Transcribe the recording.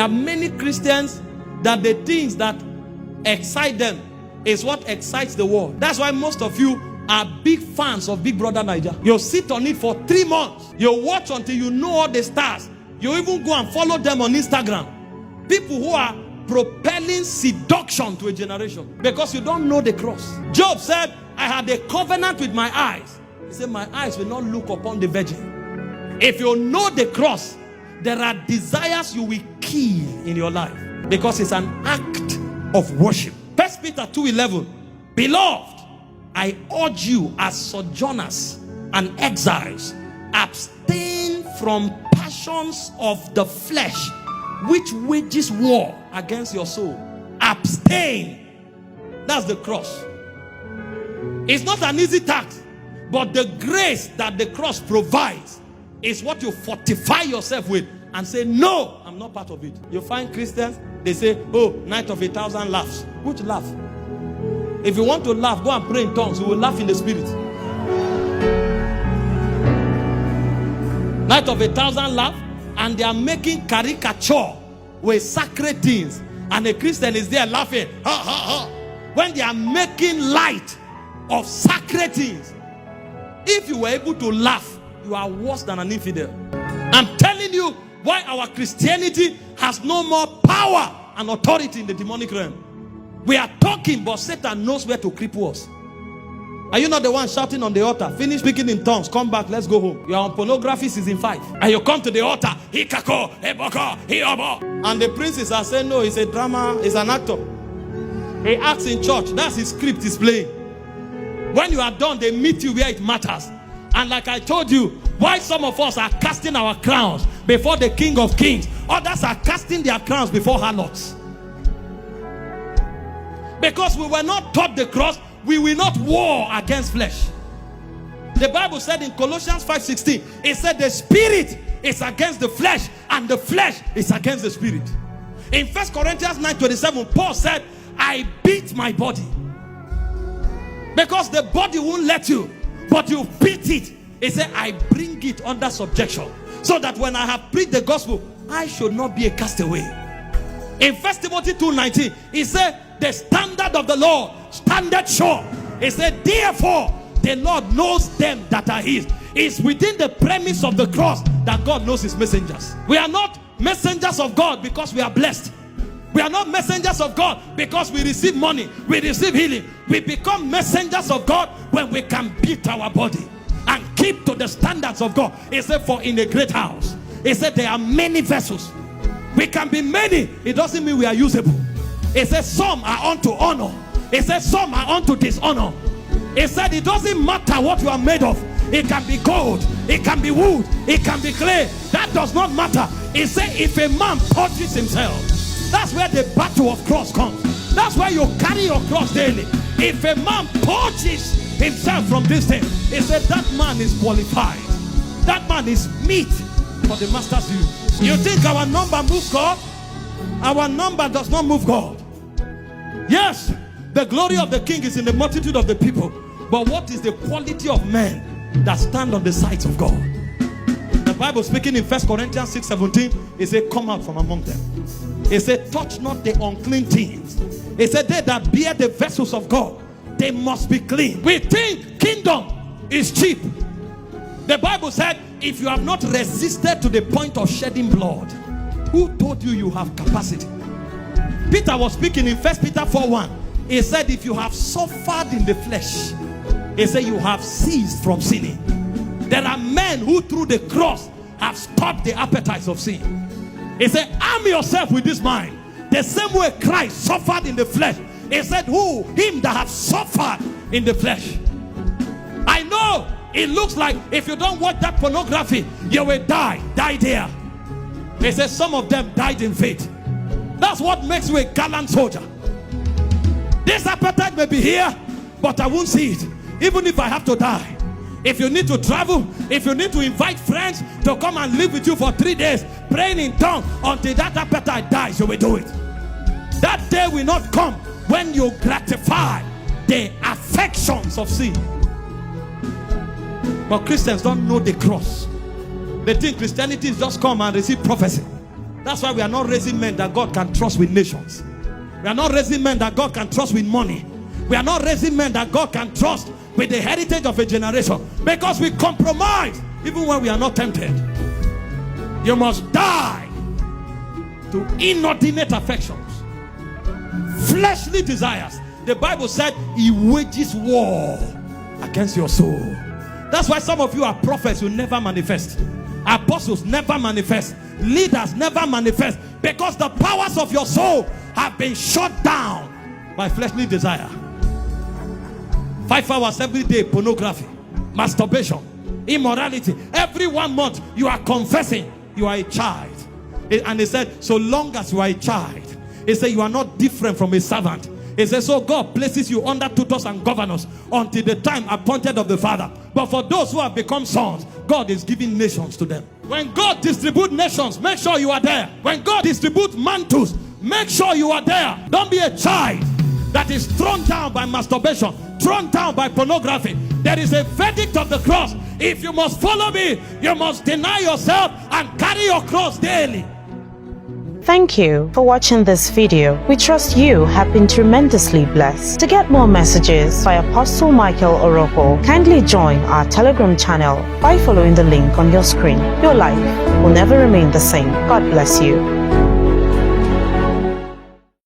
There are many Christians that the things that excite them is what excites the world. That's why most of you are big fans of Big Brother Naija. You'll sit on it for 3 months. You'll watch until you know all the stars. You even go and follow them on Instagram. People who are propelling seduction to a generation because you don't know the cross. Job said, I had a covenant with my eyes. He said, my eyes will not look upon the virgin. If you know the cross, there are desires you will kill in your life because it's an act of worship. 1 Peter 2:11, beloved, I urge you as sojourners and exiles, abstain from passions of the flesh, which wages war against your soul. Abstain. That's the cross. It's not an easy task, but the grace that the cross provides is what you fortify yourself with and say, no, I'm not part of it. You find Christians, they say, oh, night of 1,000 laughs. Which laugh? If you want to laugh, go and pray in tongues. You will laugh in the spirit. Night of 1,000 laughs, and they are making caricature with sacred things. And a Christian is there laughing. Ha, ha, ha. When they are making light of sacred things. If you were able to laugh, you are worse than an infidel. I'm telling you why our Christianity has no more power and authority in the demonic realm. We are talking, but Satan knows where to cripple us. Are you not the one shouting on the altar? Finish speaking in tongues. Come back. Let's go home. You are on pornography season 5. And you come to the altar. And the princes are saying, no, it's a drama. It's an actor. He acts in church. That's his script he's playing. When you are done, they meet you where it matters. And like I told you, why some of us are casting our crowns before the King of Kings. Others are casting their crowns before harlots. Because we were not taught the cross, we will not war against flesh. The Bible said in Colossians 5:16, it said the spirit is against the flesh and the flesh is against the spirit. In 1 Corinthians 9:27, Paul said, I beat my body. Because the body won't let you, but you beat it. He said, I bring it under subjection, so that when I have preached the gospel, I should not be a castaway. In 1 Timothy 2:19, he said, the standard of the Lord standeth sure. He said, therefore, the Lord knows them that are his. It's within the premise of the cross that God knows his messengers. We are not messengers of God because we are blessed. We are not messengers of God because we receive money, we receive healing. We become messengers of God when we can beat our body and keep to the standards of God. He said, for in a great house, he said, there are many vessels. We can be many. It doesn't mean we are usable. He said, some are unto honor. He said, some are unto dishonor. He said, it doesn't matter what you are made of. It can be gold, it can be wood, it can be clay. That does not matter. He said, if a man purges himself, that's where the battle of cross comes. That's why you carry your cross daily. If a man purges himself from this thing, he said, that man is qualified. That man is meat for the master's use. You think our number moves God? Our number does not move God. Yes, the glory of the king is in the multitude of the people. But what is the quality of men that stand on the sides of God? The Bible speaking in 1 Corinthians 6:17, it said, come out from among them. It said, touch not the unclean things. It said, they that bear the vessels of God, they must be clean. We think kingdom is cheap. The Bible said, if you have not resisted to the point of shedding blood, who told you you have capacity? Peter was speaking in 1 Peter 4:1. He said, if you have suffered in the flesh, he said, you have ceased from sinning. There are men who through the cross have stopped the appetites of sin. He said, arm yourself with this mind. The same way Christ suffered in the flesh. He said, who? Him that has suffered in the flesh. I know it looks like if you don't watch that pornography, you will die. Die there. He said, some of them died in faith. That's what makes you a gallant soldier. This appetite may be here, but I won't see it. Even if I have to die. If you need to travel, if you need to invite friends to come and live with you for 3 days, praying in tongues until that appetite dies, you will do it. That day will not come when you gratify the affections of sin. But Christians don't know the cross. They think Christianity is just come and receive prophecy. That's why we are not raising men that God can trust with nations. We are not raising men that God can trust with money. We are not raising men that God can trust with the heritage of a generation, because we compromise even when we are not tempted. You must die to inordinate affections, fleshly desires. The Bible said he wages war against your soul. That's why some of you are prophets who never manifest, apostles never manifest, leaders never manifest, because the powers of your soul have been shut down by fleshly desire. 5 hours every day, pornography, masturbation, immorality. Every 1 month you are confessing you are a child. And he said, so long as you are a child, he said, you are not different from a servant. He said, so God places you under tutors and governors until the time appointed of the Father. But for those who have become sons, God is giving nations to them. When God distributes nations, make sure you are there. When God distributes mantles, make sure you are there. Don't be a child that is thrown down by masturbation, thrown down by pornography. There is a verdict of the cross. If you must follow me, you must deny yourself and carry your cross daily. Thank you for watching this video. We trust you have been tremendously blessed. To get more messages by Apostle Michael Orokpo, kindly join our Telegram channel by following the link on your screen. Your life will never remain the same. God bless you.